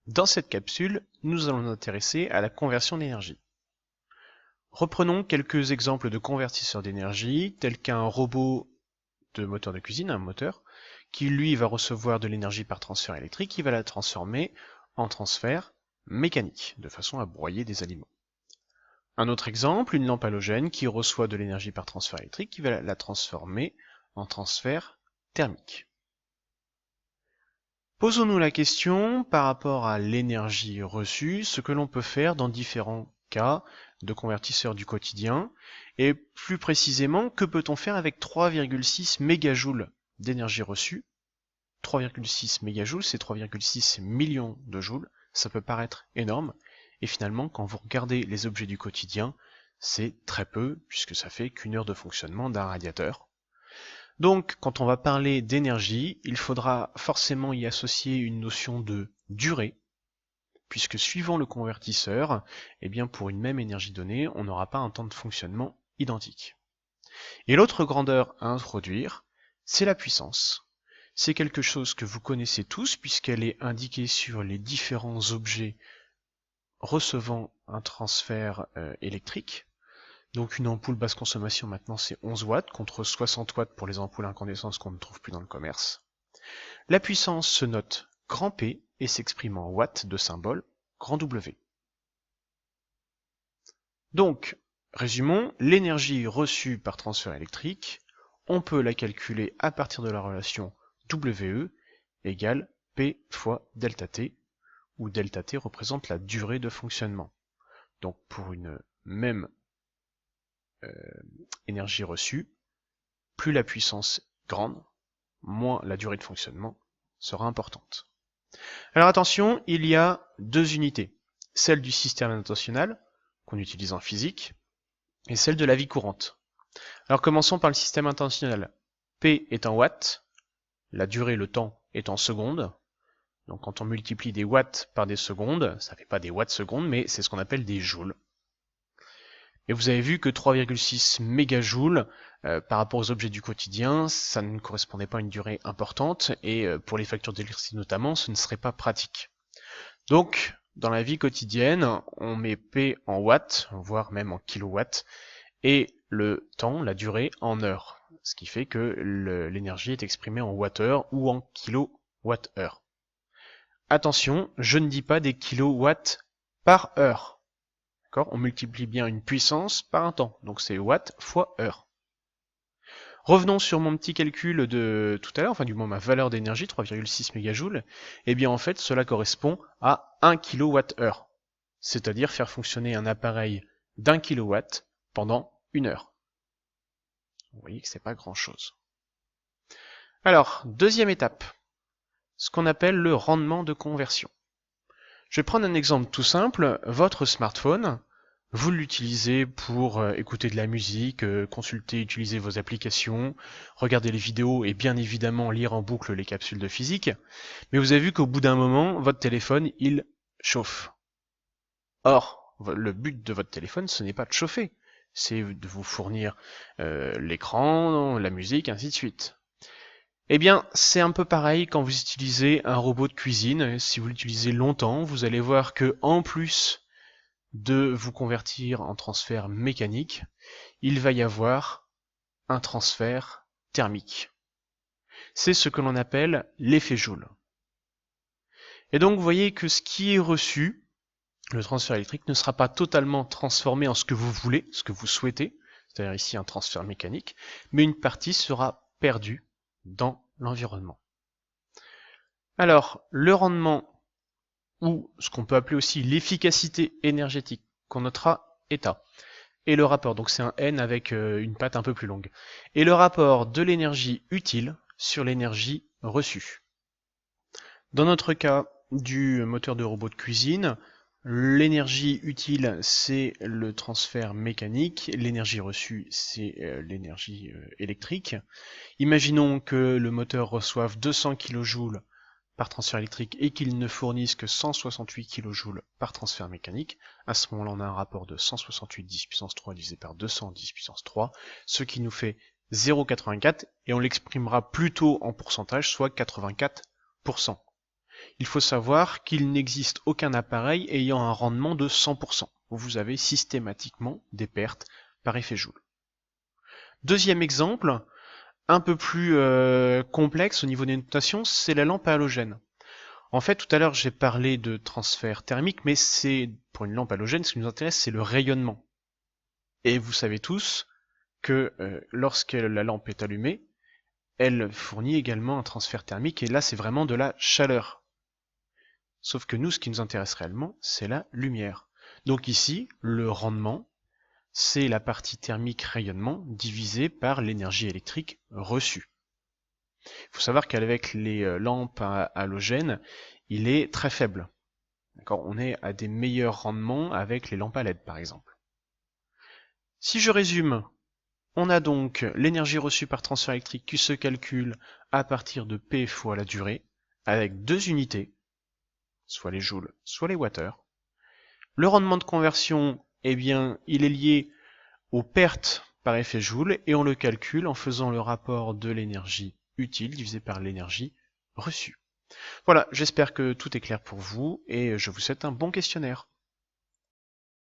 Dans cette capsule, nous allons nous intéresser à la conversion d'énergie. Reprenons quelques exemples de convertisseurs d'énergie, tels qu'un robot de moteur de cuisine, un moteur, qui lui va recevoir de l'énergie par transfert électrique, qui va la transformer en transfert mécanique, de façon à broyer des aliments. Un autre exemple, une lampe halogène qui reçoit de l'énergie par transfert électrique, qui va la transformer en transfert thermique. Posons-nous la question par rapport à l'énergie reçue, ce que l'on peut faire dans différents cas de convertisseurs du quotidien, et plus précisément, que peut-on faire avec 3,6 mégajoules d'énergie reçue. 3,6 mégajoules, c'est 3,6 millions de joules, ça peut paraître énorme, et finalement, quand vous regardez les objets du quotidien, c'est très peu, puisque ça fait qu'une heure de fonctionnement d'un radiateur. Donc, quand on va parler d'énergie, il faudra forcément y associer une notion de durée, puisque suivant le convertisseur, eh bien pour une même énergie donnée, on n'aura pas un temps de fonctionnement identique. Et l'autre grandeur à introduire, c'est la puissance. C'est quelque chose que vous connaissez tous, puisqu'elle est indiquée sur les différents objets recevant un transfert électrique. Donc une ampoule basse consommation maintenant c'est 11 watts contre 60 watts pour les ampoules incandescentes qu'on ne trouve plus dans le commerce. La puissance se note grand P et s'exprime en watts de symbole grand W. Donc, résumons, l'énergie reçue par transfert électrique, on peut la calculer à partir de la relation WE égale P fois delta T, où delta T représente la durée de fonctionnement. Donc pour une même énergie reçue, plus la puissance est grande, moins la durée de fonctionnement sera importante. Alors attention, il y a deux unités, celle du système international, qu'on utilise en physique, et celle de la vie courante. Alors commençons par le système international. P est en watts, la durée, le temps est en secondes. Donc quand on multiplie des watts par des secondes, ça ne fait pas des watts secondes, mais c'est ce qu'on appelle des joules. Et vous avez vu que 3,6 mégajoules par rapport aux objets du quotidien, ça ne correspondait pas à une durée importante, et pour les factures d'électricité notamment, ce ne serait pas pratique. Donc, dans la vie quotidienne, on met P en watts, voire même en kilowatts, et le temps, la durée, en heures. Ce qui fait que l'énergie est exprimée en wattheure ou en kilowattheure. Attention, je ne dis pas des kilowatts par heure. On multiplie bien une puissance par un temps, donc c'est watts fois heure. Revenons sur mon petit calcul de tout à l'heure, enfin du moins ma valeur d'énergie, 3,6 mégajoules, et bien en fait cela correspond à 1 kWh, c'est-à-dire faire fonctionner un appareil d'1 kW pendant une heure. Vous voyez que c'est pas grand-chose. Alors, deuxième étape, ce qu'on appelle le rendement de conversion. Je vais prendre un exemple tout simple, votre smartphone, vous l'utilisez pour écouter de la musique, consulter, utiliser vos applications, regarder les vidéos et bien évidemment lire en boucle les capsules de physique, mais vous avez vu qu'au bout d'un moment, votre téléphone, il chauffe. Or, le but de votre téléphone, ce n'est pas de chauffer, c'est de vous fournir l'écran, la musique, ainsi de suite. Eh bien, c'est un peu pareil quand vous utilisez un robot de cuisine. Si vous l'utilisez longtemps, vous allez voir que en plus de vous convertir en transfert mécanique, il va y avoir un transfert thermique. C'est ce que l'on appelle l'effet Joule. Et donc, vous voyez que ce qui est reçu, le transfert électrique, ne sera pas totalement transformé en ce que vous voulez, ce que vous souhaitez, c'est-à-dire ici un transfert mécanique, mais une partie sera perdue dans l'environnement. Alors, le rendement, ou ce qu'on peut appeler aussi l'efficacité énergétique, qu'on notera état, et le rapport, donc c'est un N avec une patte un peu plus longue, et le rapport de l'énergie utile sur l'énergie reçue. Dans notre cas du moteur de robot de cuisine, l'énergie utile, c'est le transfert mécanique, l'énergie reçue, c'est l'énergie électrique. Imaginons que le moteur reçoive 200 kJ par transfert électrique et qu'il ne fournisse que 168 kJ par transfert mécanique. À ce moment-là, on a un rapport de 168 10 puissance 3 divisé par 200 10 puissance 3, ce qui nous fait 0,84, et on l'exprimera plutôt en pourcentage, soit 84%. il faut savoir qu'il n'existe aucun appareil ayant un rendement de 100%. Vous avez systématiquement des pertes par effet Joule. Deuxième exemple, un peu plus complexe au niveau des notations, c'est la lampe à halogène. En fait, tout à l'heure, j'ai parlé de transfert thermique, mais pour une lampe halogène, ce qui nous intéresse, c'est le rayonnement. Et vous savez tous que lorsque la lampe est allumée, elle fournit également un transfert thermique, et là, c'est vraiment de la chaleur. Sauf que nous, ce qui nous intéresse réellement, c'est la lumière. Donc ici, le rendement, c'est la partie thermique rayonnement divisée par l'énergie électrique reçue. Il faut savoir qu'avec les lampes à halogène, il est très faible. On est à des meilleurs rendements avec les lampes à LED par exemple. Si je résume, on a donc l'énergie reçue par transfert électrique qui se calcule à partir de P fois la durée, avec deux unités, soit les joules, soit les wattheures. Le rendement de conversion, eh bien, il est lié aux pertes par effet Joule et on le calcule en faisant le rapport de l'énergie utile divisé par l'énergie reçue. Voilà, j'espère que tout est clair pour vous et je vous souhaite un bon questionnaire.